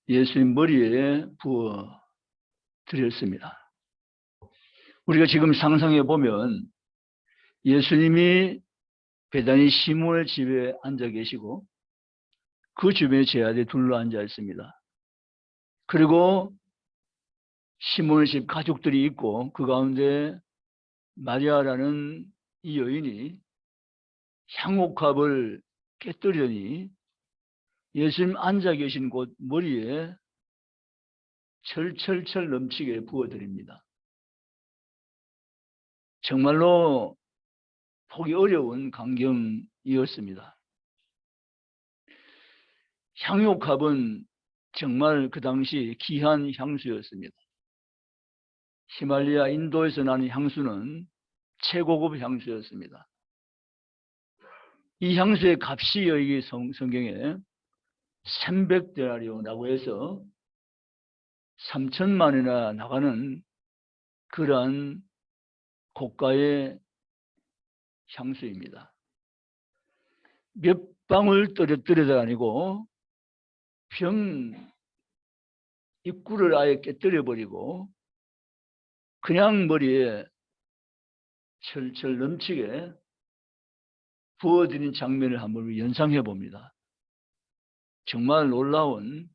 예수님 머리에 부어 드렸습니다. 우리가 지금 상상해 보면 예수님이 베다니 시몬의 집에 앉아 계시고 그 주변에 제자들이 둘러앉아 있습니다. 그리고 시몬의 집 가족들이 있고 그 가운데 마리아라는 이 여인이 향옥합을 깨뜨리더니 예수님 앉아 계신 곳 머리에 철철철 넘치게 부어드립니다. 정말로 보기 어려운 광경이었습니다. 향옥합은 정말 그 당시 귀한 향수였습니다. 히말라야 인도에서 나는 향수는 최고급 향수였습니다. 이 향수의 값이 여기 성경에 300데나리온이라고 해서 3천만 원이나 나가는 그러한 고가의 향수입니다. 몇 방울 떨어뜨려도 아니고 병 입구를 아예 깨뜨려버리고 그냥 머리에 철철 넘치게 부어드린 장면을 한번 연상해 봅니다. 정말 놀라운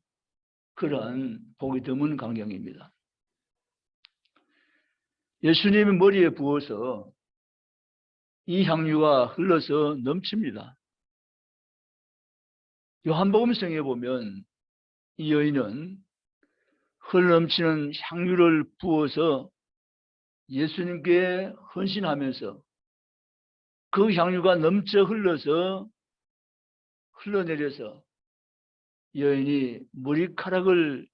그러한 보기 드문 광경입니다. 예수님의 머리에 부어서 이 향유가 흘러서 넘칩니다. 요한복음성에 보면 이 여인은 흘러넘치는 향유를 부어서 예수님께 헌신하면서 그 향유가 넘쳐 흘러내려서 여인이 머리카락을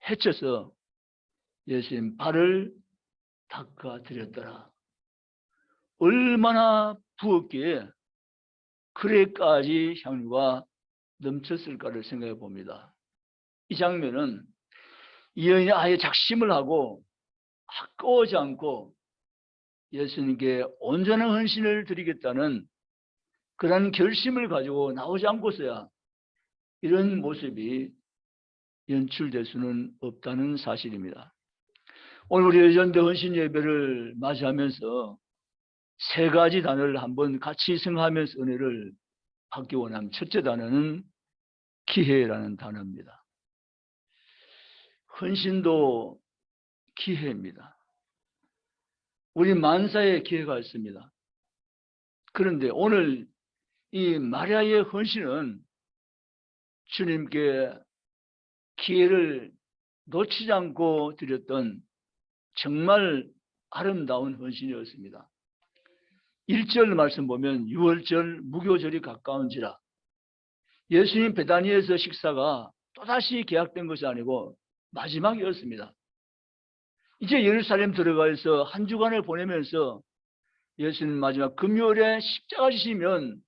헤쳐서 예수님 발을 닦아드렸더라. 얼마나 부었기에 그래까지 향유가 넘쳤을까를 생각해 봅니다. 이 장면은 이 여인이 아예 작심을 하고 아까워하지 않고 예수님께 온전한 헌신을 드리겠다는 그런 결심을 가지고 나오지 않고서야 이런 모습이 연출될 수는 없다는 사실입니다. 오늘 우리 여전대 헌신 예배를 맞이하면서 세 가지 단어를 한번 같이 생각하면서 은혜를 받기 원합니다. 첫째 단어는 기회라는 단어입니다. 헌신도 기회입니다. 우리 만사에 기회가 있습니다. 그런데 오늘 이 마리아의 헌신은 주님께 기회를 놓치지 않고 드렸던 정말 아름다운 헌신이었습니다. 1절 말씀 보면 6월절 무교절이 가까운지라. 예수님 베다니에서 식사가 또다시 계약된 것이 아니고 마지막이었습니다. 이제 예루살렘 들어가서 한 주간을 보내면서 예수님 마지막 금요일에 십자가 지시면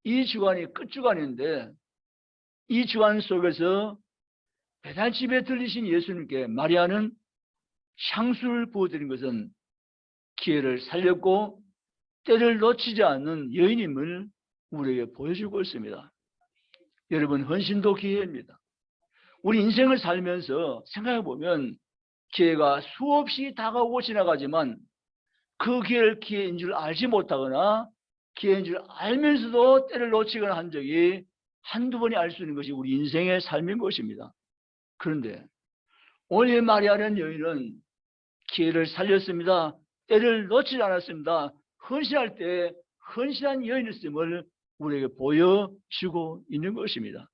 이 주간이 끝주간인데 이 주간 속에서 베단집에 들리신 예수님께 마리아는 향수를 부어드린 것은 기회를 살렸고 때를 놓치지 않는 여인임을 우리에게 보여주고 있습니다. 여러분, 헌신도 기회입니다. 우리 인생을 살면서 생각해 보면 기회가 수없이 다가오고 지나가지만 그 기회를 기회인 줄 알지 못하거나 기회인 줄 알면서도 때를 놓치거나 한 적이 한두 번이 알 수 있는 것이 우리 인생의 삶인 것입니다. 그런데 오늘 마리아라는 여인은 기회를 살렸습니다. 때를 놓치지 않았습니다. 헌신할 때 헌신한 여인이었음을 우리에게 보여주고 있는 것입니다.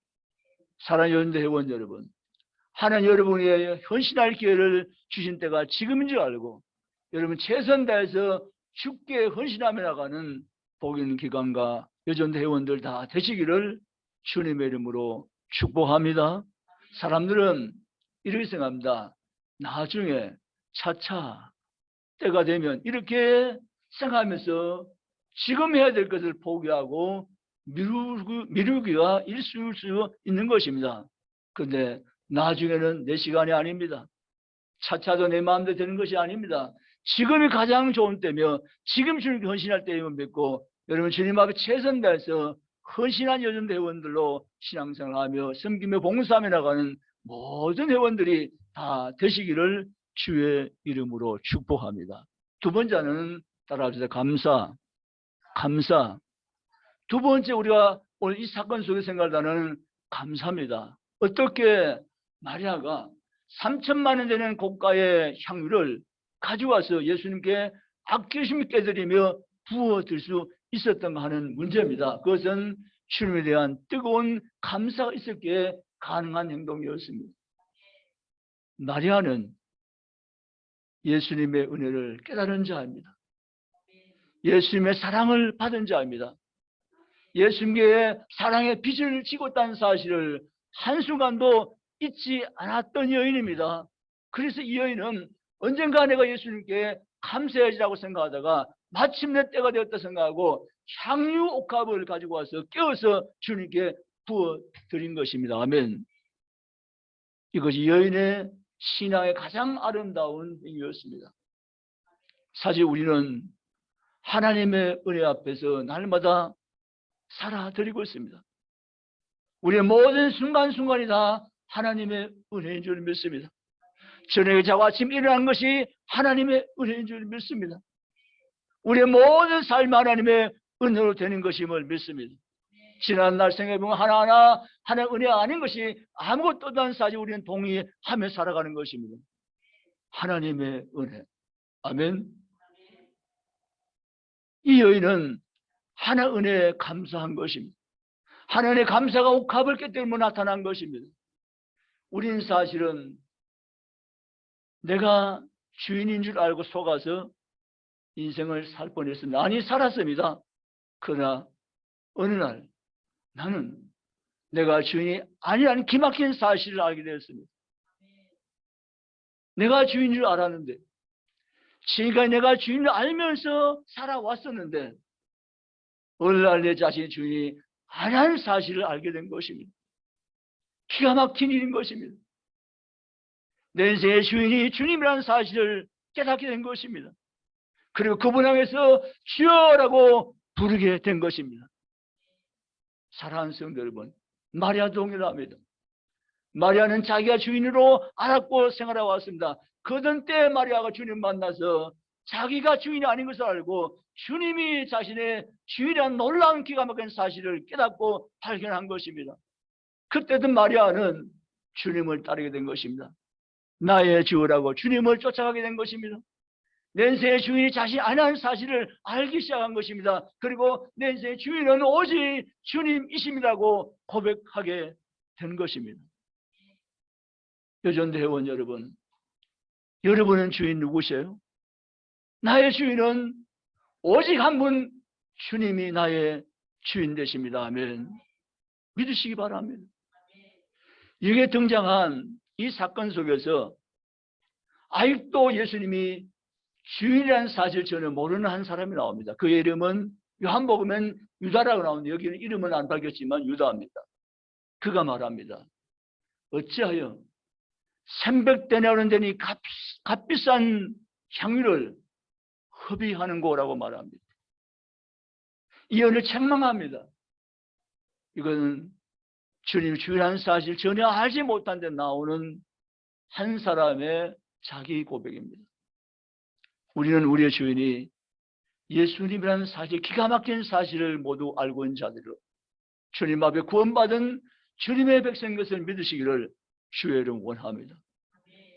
사랑하는 여러분들, 회원 여러분, 하나님 여러분에게 헌신할 기회를 주신 때가 지금인 줄 알고 여러분 최선 다해서 주께 헌신하며 나가는 복 있는 기관과 여전대 회원들 다 되시기를 주님의 이름으로 축복합니다. 사람들은 이렇게 생각합니다. 나중에 차차 때가 되면 이렇게 생각하면서 지금 해야 될 것을 포기하고 미루기가 일수일 수 있는 것입니다. 그런데 나중에는 내 시간이 아닙니다. 차차도 내 마음대로 되는 것이 아닙니다. 지금이 가장 좋은 때며 지금 주님께 헌신할 때임을 믿고 여러분 주님 앞에 최선 다해서 헌신한 여전대 회원들로 신앙생활하며 섬기며 봉사하며 나가는 모든 회원들이 다 되시기를 주의 이름으로 축복합니다. 두 번째는 따라합시다. 감사. 두 번째 우리가 오늘 이 사건 속에 생각하는 감사입니다. 어떻게 마리아가 3천만 원 되는 고가의 향유를 가져와서 예수님께 아끼심이 깨드리며 부어드릴 수 있었던가 하는 문제입니다. 그것은 주님에 대한 뜨거운 감사가 있었기에 가능한 행동이었습니다. 마리아는 예수님의 은혜를 깨달은 자입니다. 예수님의 사랑을 받은 자입니다. 예수님의 사랑의 빚을 지고 있다는 사실을 한순간도 잊지 않았던 여인입니다. 그래서 이 여인은 언젠가 내가 예수님께 감사해야지라고 생각하다가 마침내 때가 되었다 생각하고 향유 옥합을 가지고 와서 깨워서 주님께 부어드린 것입니다. 아멘. 이것이 여인의 신앙의 가장 아름다운 행위였습니다. 사실 우리는 하나님의 은혜 앞에서 날마다 살아드리고 있습니다. 우리의 모든 순간순간이 다 하나님의 은혜인 줄 믿습니다. 저녁에 자고 아침 일어난 것이 하나님의 은혜인 줄 믿습니다. 우리의 모든 삶이 하나님의 은혜로 되는 것임을 믿습니다. 지난날 생각해보면 하나하나 하나님의 은혜가 아닌 것이 아무것도 없다는 사실 우리는 동의하며 살아가는 것입니다. 하나님의 은혜. 아멘. 이 여인은 하나님의 은혜에 감사한 것입니다. 하나님의 감사가 옥합을 깨뜨리며 나타난 것입니다. 우리는 사실은 내가 주인인 줄 알고 속아서 인생을 살 뻔했습니다. 아니 살았습니다. 그러나 어느 날 나는 내가 주인이 아니라는 기막힌 사실을 알게 되었습니다. 내가 주인인 줄 알았는데 지금까지 내가 주인을 알면서 살아왔었는데 어느 날 내 자신이 주인이 아니라는 사실을 알게 된 것입니다. 기가 막힌 일인 것입니다. 내 인생의 주인이 주님이라는 사실을 깨닫게 된 것입니다. 그리고 그분 향해서 주여라고 부르게 된 것입니다. 사랑하는 성도 여러분, 마리아 동일합니다. 마리아는 자기가 주인으로 알았고 생활해 왔습니다. 그던 때 마리아가 주님 만나서 자기가 주인이 아닌 것을 알고 주님이 자신의 주인이라는 놀라운 기가 막힌 사실을 깨닫고 발견한 것입니다. 그때도 마리아는 주님을 따르게 된 것입니다. 나의 주라고 주님을 쫓아가게 된 것입니다. 내 인생의 주인이 자신이 아니라는 사실을 알기 시작한 것입니다. 그리고 내 인생의 주인은 오직 주님이십니다고 고백하게 된 것입니다. 여전대 회원 여러분, 여러분은 주인 누구세요? 나의 주인은 오직 한 분 주님이 나의 주인 되십니다. 아멘. 믿으시기 바랍니다. 여기에 등장한 이 사건 속에서 아직도 예수님이 주인이라는 사실 전혀 모르는 한 사람이 나옵니다. 그의 이름은 요한복음엔 유다라고 나오는데 여기는 이름은 안 밝혔지만 유다입니다. 그가 말합니다. 어찌하여 300데나리온 되는 값비싼 향유를 허비하는고라고 말합니다. 이 언을 책망합니다. 이건 주님 주인이라는 사실 전혀 알지 못한 데 나오는 한 사람의 자기 고백입니다. 우리는 우리의 주인이 예수님이라는 사실, 기가 막힌 사실을 모두 알고 있는 자들로 주님 앞에 구원받은 주님의 백성인 것을 믿으시기를 주의 이름 원합니다.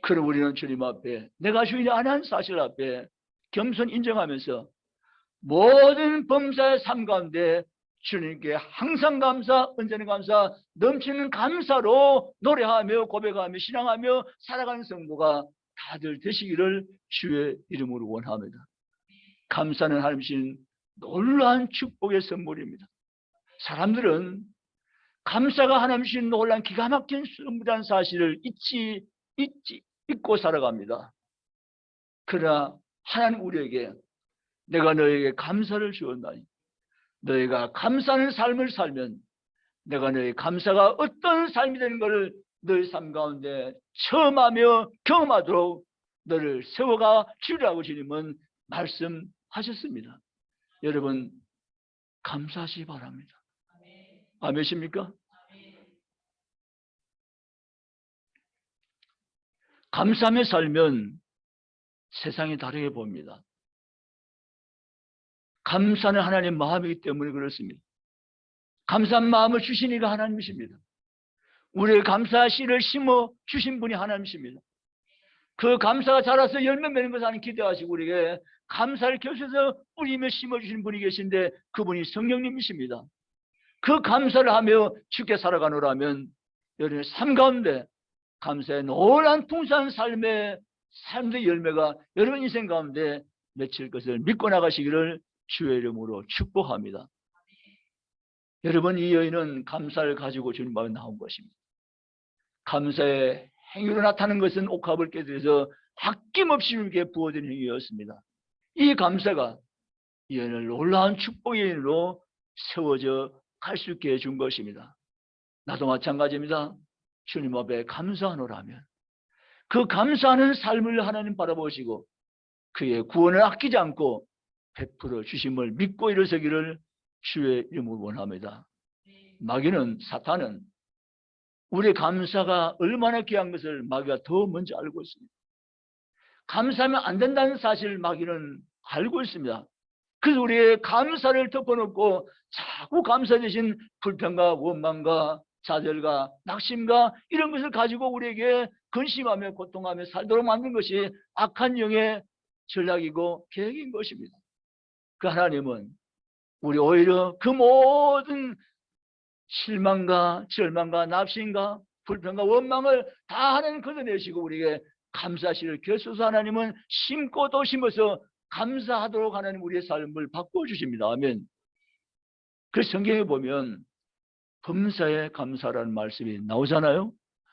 그럼 우리는 주님 앞에 내가 주인이 아닌 사실 앞에 겸손히 인정하면서 모든 범사의 삶 가운데 주님께 항상 감사, 언제나 감사, 넘치는 감사로 노래하며 고백하며 신앙하며 살아가는 성도가 다들 되시기를 주의 이름으로 원합니다. 감사는 하나님이신 놀라운 축복의 선물입니다. 사람들은 감사가 하나님이신 놀라운 기가 막힌 선물이라는 사실을 잊고 살아갑니다. 그러나 하나님 우리에게 내가 너에게 감사를 주었나니 너희가 감사하는 삶을 살면 내가 너희 감사가 어떤 삶이 되는 것을 너희 삶 가운데 체험하며 경험하도록 너를 세워가 주리라고 주님은 말씀하셨습니다. 여러분 감사하시기 바랍니다. 아멘이십니까? 감사하며 살면 세상이 다르게 봅니다. 감사는 하나님의 마음이기 때문에 그렇습니다. 감사한 마음을 주신 이가 하나님이십니다. 우리의 감사 씨를 심어 주신 분이 하나님이십니다. 그 감사가 자라서 열매 맺는 것을 하나님 기대하시고 우리에게 감사를 교수해서 뿌리며 심어주신 분이 계신데 그분이 성령님이십니다. 그 감사를 하며 주께 살아가노라면 여러분의 삶 가운데 감사의 노란 풍성한 삶의 열매가 여러분 인생 가운데 맺힐 것을 믿고 나가시기를 주의 이름으로 축복합니다. 여러분, 이 여인은 감사를 가지고 주님 앞에 나온 것입니다. 감사의 행위로 나타나는 것은 옥합을 깨뜨려서 아낌없이 주님께 부어진 행위였습니다. 이 감사가 이 여인을 놀라운 축복의 여인으로 세워져 갈 수 있게 해준 것입니다. 나도 마찬가지입니다. 주님 앞에 감사하노라면 그 감사하는 삶을 하나님 바라보시고 그의 구원을 아끼지 않고 베풀어 주심을 믿고 일어서기를 주의 이름으로 원합니다. 마귀는, 사탄은 우리의 감사가 얼마나 귀한 것을 마귀가 더 먼저 알고 있습니다. 감사하면 안 된다는 사실을 마귀는 알고 있습니다. 그래서 우리의 감사를 덮어놓고 자꾸 감사 대신 불평과 원망과 좌절과 낙심과 이런 것을 가지고 우리에게 근심하며 고통하며 살도록 만든 것이 악한 영의 전략이고 계획인 것입니다. 그 하나님은 우리 오히려 그 모든 실망과 절망과 낙심과 불평과 원망을 다 하나님 걷어내시고 우리에게 감사시를 결소서 하나님은 심고 또 심어서 감사하도록 하나님 우리의 삶을 바꿔주십니다. 아멘. 그 성경에 보면 범사에 감사라는 말씀이 나오잖아요.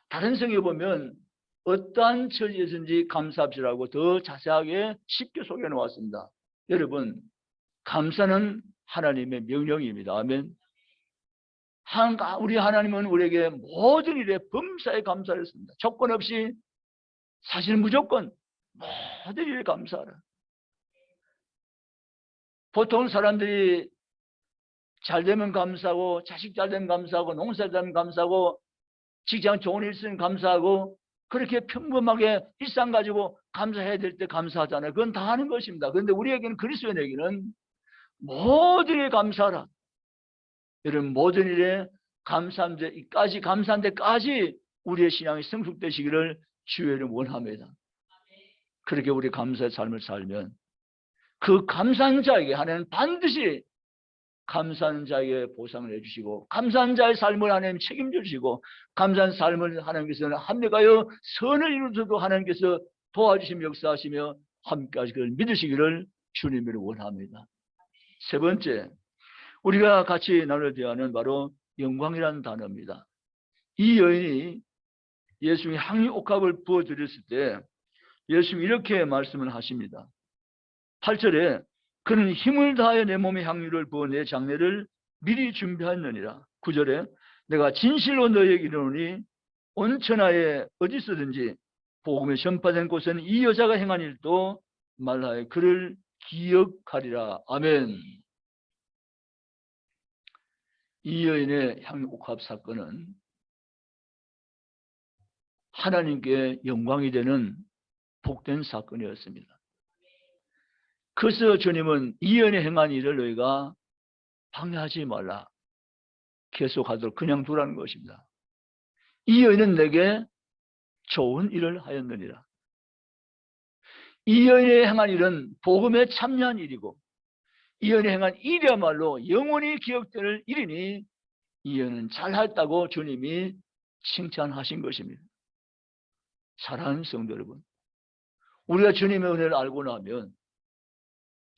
다른 성경에 보면 어떠한 처지에서든지 감사합시라고 더 자세하게 쉽게 소개해 놓았습니다. 여러분, 감사는 하나님의 명령입니다. 아멘. 우리 하나님은 우리에게 모든 일에 범사에 감사를 했습니다. 조건 없이, 사실 무조건 모든 일에 감사하라. 보통 사람들이 잘 되면 감사하고, 자식 잘 되면 감사하고, 농사 잘 되면 감사하고, 직장 좋은 일 있으면 감사하고, 그렇게 평범하게 일상 가지고 감사해야 될 때 감사하잖아요. 그건 다 하는 것입니다. 그런데 우리에게는, 그리스도인에게는 모든 일에 감사하라. 여러분, 모든 일에 감사한 데까지 우리의 신앙이 성숙되시기를 주의 이름으로 원합니다. 그렇게 우리 감사의 삶을 살면 그 감사한 자에게 하나님은 반드시 감사하는 자에게 보상을 해주시고, 감사한 자의 삶을 하나님 책임져 주시고, 감사한 삶을 하나님께서는 합력하여 선을 이루어서도 하나님께서 도와주시며 역사하시며 함께 하시기를 믿으시기를 주님으로 원합니다. 세 번째, 우리가 같이 나눌 대화는 바로 영광이라는 단어입니다. 이 여인이 예수님이 향유 옥합을 부어드렸을 때 예수님이 이렇게 말씀을 하십니다. 8절에 그는 힘을 다하여 내 몸에 향유를 부어 내 장례를 미리 준비하였느니라. 9절에 내가 진실로 너희에게 이르노니 온 천하에 어디서든지 복음이 전파된 곳은 이 여자가 행한 일도 말하여 그를 기억하리라. 아멘. 이 여인의 향유옥합 사건은 하나님께 영광이 되는 복된 사건이었습니다. 그래서 주님은 이 여인의 행한 일을 너희가 방해하지 말라, 계속하도록 그냥 두라는 것입니다. 이 여인은 내게 좋은 일을 하였느니라. 이 여인의 행한 일은 복음에 참여한 일이고, 이 여인의 행한 일이야말로 영원히 기억될 일이니 이 여인은 잘했다고 주님이 칭찬하신 것입니다. 사랑하는 성도 여러분, 우리가 주님의 은혜를 알고 나면,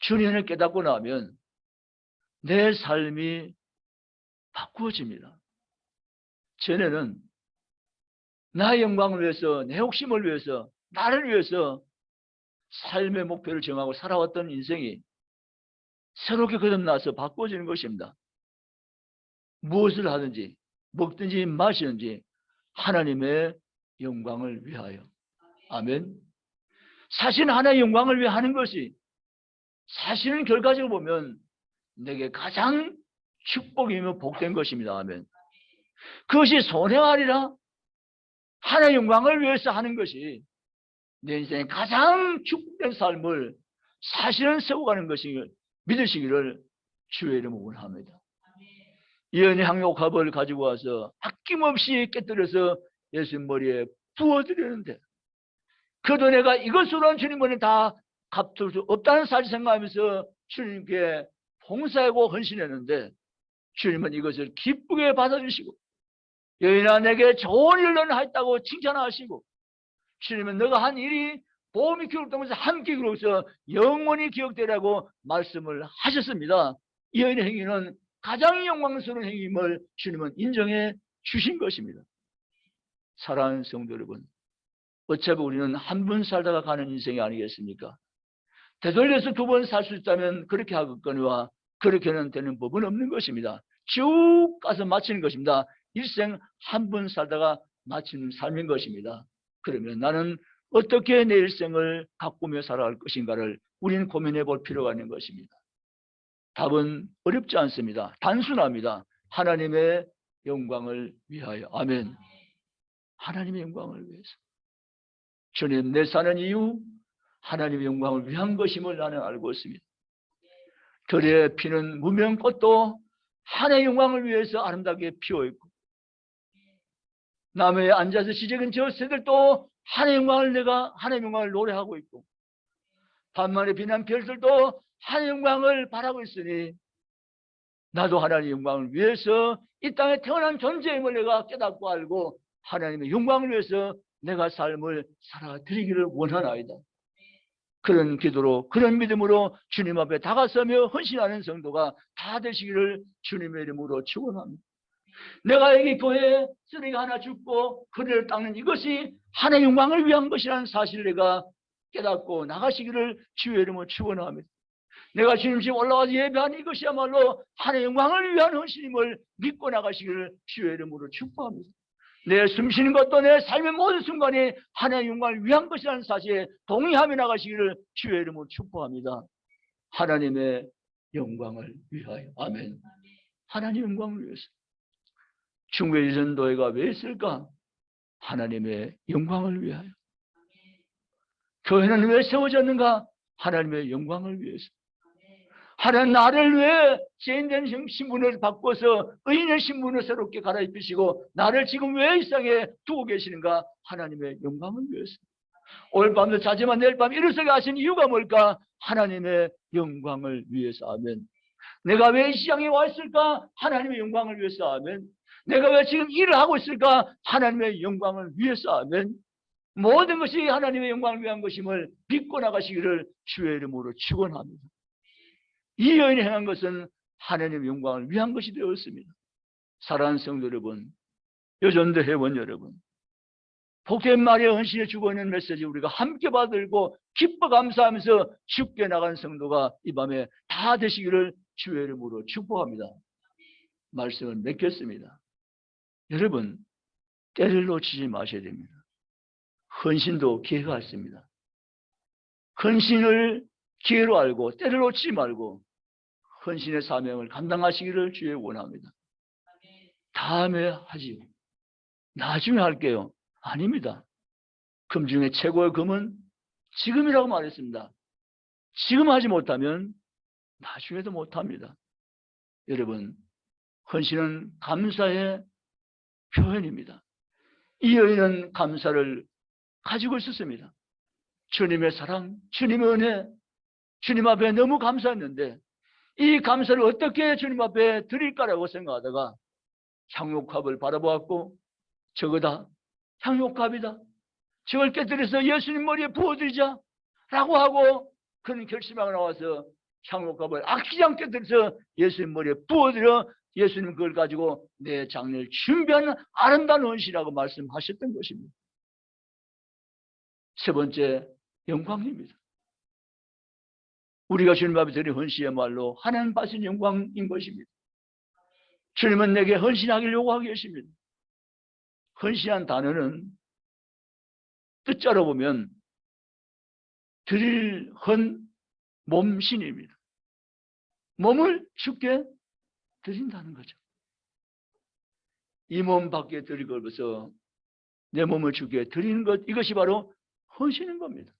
주님의 은혜를 깨닫고 나면 내 삶이 바꾸어집니다. 전에는 나의 영광을 위해서, 내 욕심을 위해서, 나를 위해서 삶의 목표를 정하고 살아왔던 인생이 새롭게 거듭나서 바꾸어지는 것입니다. 무엇을 하든지 먹든지 마시든지 하나님의 영광을 위하여. 아멘. 사실은 하나님의 영광을 위해 하는 것이, 사실은 결과적으로 보면 내게 가장 축복이며 복된 것입니다. 아멘. 그것이 손해하리라. 하나님의 영광을 위해서 하는 것이 내 인생의 가장 축복된 삶을 사실은 세워가는 것을 믿으시기를 주의 이름으로 원합니다. 예언의 향료갑을 가지고 와서 아낌없이 깨뜨려서 예수님 머리에 부어드리는데, 그래도 내가 이것으로는 주님은 다 갚을 수 없다는 사실 생각하면서 주님께 봉사하고 헌신했는데, 주님은 이것을 기쁘게 받아주시고, 여인아 내게 좋은 일을 했다고 칭찬하시고, 주님은 너가 한 일이 보험이 기록되면서 함께 기록해서 영원히 기억되라고 말씀을 하셨습니다. 이 여인의 행위는 가장 영광스러운 행위임을 주님은 인정해 주신 것입니다. 사랑하는 성도 여러분, 어차피 우리는 한 번 살다가 가는 인생이 아니겠습니까? 되돌려서 두 번 살 수 있다면 그렇게 하겠거니와 그렇게는 되는 법은 없는 것입니다. 쭉 가서 마치는 것입니다. 일생 한 번 살다가 마치는 삶인 것입니다. 그러면 나는 어떻게 내 일생을 가꾸며 살아갈 것인가를 우리는 고민해 볼 필요가 있는 것입니다. 답은 어렵지 않습니다. 단순합니다. 하나님의 영광을 위하여. 아멘. 하나님의 영광을 위해서. 주님, 내 사는 이유 하나님의 영광을 위한 것임을 나는 알고 있습니다. 들에 피는 무명꽃도 하나님의 영광을 위해서 아름답게 피어있고, 남해에 앉아서 지적인 저 새들도 하나님의 영광을 내가 하나님의 영광을 노래하고 있고, 밤만에 빛난 별들도 하나님의 영광을 바라고 있으니 나도 하나님의 영광을 위해서 이 땅에 태어난 존재임을 내가 깨닫고 알고 하나님의 영광을 위해서 내가 삶을 살아드리기를 원하나이다. 그런 기도로, 그런 믿음으로 주님 앞에 다가서며 헌신하는 성도가 다 되시기를 주님의 이름으로 축원합니다. 내가 여기 교회에 쓰레기가 하나 줍고 거리를 닦는 이것이 하나님의 영광을 위한 것이라는 사실을 내가 깨닫고 나가시기를 주의 이름으로 축원합니다. 내가 주님께 올라가서 예배하는 이것이야말로 하나님의 영광을 위한 헌신임을 믿고 나가시기를 주의 이름으로 축복합니다. 내 숨쉬는 것도 내 삶의 모든 순간이 하나님의 영광을 위한 것이라는 사실에 동의하며 나가시기를 주의 이름으로 축복합니다. 하나님의 영광을 위하여. 아멘. 하나님의 영광을 위해서. 중국의 전도회가 왜 있을까? 하나님의 영광을 위하여. 교회는 왜 세워졌는가? 하나님의 영광을 위해서. 하나님 나를 왜 죄인된 신분을 바꿔서 의인의 신분을 새롭게 갈아입히시고 나를 지금 왜 이 세상에 두고 계시는가? 하나님의 영광을 위해서. 오늘 밤도 자지만 내일 밤 일어서게 하신 이유가 뭘까? 하나님의 영광을 위해서. 아멘. 내가 왜 이 시장에 와 있을까? 하나님의 영광을 위해서. 아멘. 내가 왜 지금 일을 하고 있을까? 하나님의 영광을 위해서. 아멘. 모든 것이 하나님의 영광을 위한 것임을 믿고 나가시기를 주의 이름으로 축원합니다. 이 여인이 행한 것은 하나님의 영광을 위한 것이 되었습니다. 사랑하는 성도 여러분, 여전도 회원 여러분, 복된 마리아 헌신에 죽어있는 메시지 우리가 함께 받들고 기뻐 감사하면서 죽게 나간 성도가 이 밤에 다 되시기를 주의 이름으로 축복합니다. 말씀을 맺겠습니다. 여러분, 때를 놓치지 마셔야 됩니다. 헌신도 기회가 있습니다. 헌신을 기회로 알고 때를 놓치지 말고 헌신의 사명을 감당하시기를 주의 원합니다. 다음에 하지요. 나중에 할게요. 아닙니다. 금 중에 최고의 금은 지금이라고 말했습니다. 지금 하지 못하면 나중에도 못합니다. 여러분, 헌신은 감사의 표현입니다. 이 여인은 감사를 가지고 있었습니다. 주님의 사랑, 주님의 은혜, 주님 앞에 너무 감사했는데 이 감사를 어떻게 주님 앞에 드릴까라고 생각하다가 향료값을 바라보았고 저거다, 향료값이다, 저걸 깨뜨려서 예수님 머리에 부어드리자 라고 하고 그런 결심하고 나와서 향료값을 아끼지 않게 깨뜨려서 예수님 머리에 부어드려 예수님 그걸 가지고 내 장례를 준비하는 아름다운 헌신이라고 말씀하셨던 것입니다. 세 번째, 영광입니다. 우리가 주님 앞에 드린 헌신이야말로 하나님 받으신 영광인 것입니다. 주님은 내게 헌신하기를 요구하고 계십니다. 헌신한 단어는 뜻자로 보면 드릴 헌 몸신입니다. 몸을 주께 드린다는 거죠. 이 몸 밖에 드릴 것에서 내 몸을 주께 드리는 것, 이것이 바로 헌신인 겁니다.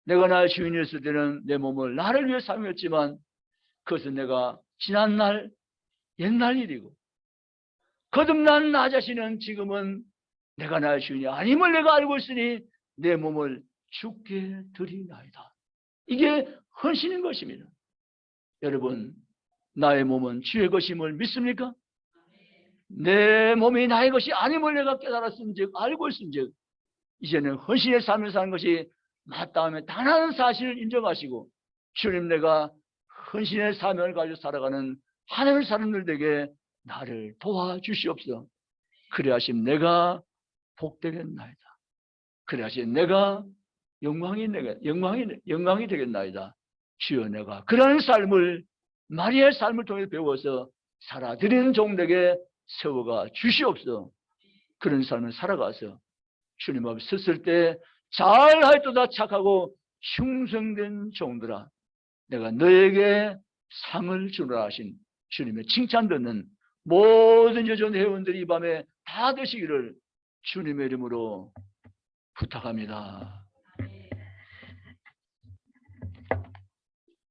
내가 나의 주인이었을 때는 내 몸을 나를 위해 사용했지만 그것은 내가 지난날 옛날 일이고 거듭난 나 자신은 지금은 내가 나의 주인이 아님을 내가 알고 있으니 내 몸을 주께 드리나이다. 이게 헌신인 것입니다. 여러분, 나의 몸은 주의 것임을 믿습니까? 내 몸이 나의 것이 아님을 내가 깨달았은즉 알고 있은즉 이제는 헌신의 삶을 사는 것이 마땅하며 당연한 사실을 인정하시고 주님, 내가 헌신의 사명을 가지고 살아가는 하나님의 사람들 되게 나를 도와주시옵소서. 그래야심 내가 복되겠나이다. 그래야심 내가 영광이 되겠나이다. 주여, 내가 그런 삶을 마리아의 삶을 통해 배워서 살아드리는 종들에게 세워가 주시옵소서. 그런 삶을 살아가서 주님 앞에 섰을 때 잘하였도다 착하고 충성된 종들아, 내가 너에게 상을 주노라 하신 주님의 칭찬 듣는 모든 여전 회원들이 이 밤에 다 되시기를 주님의 이름으로 부탁합니다.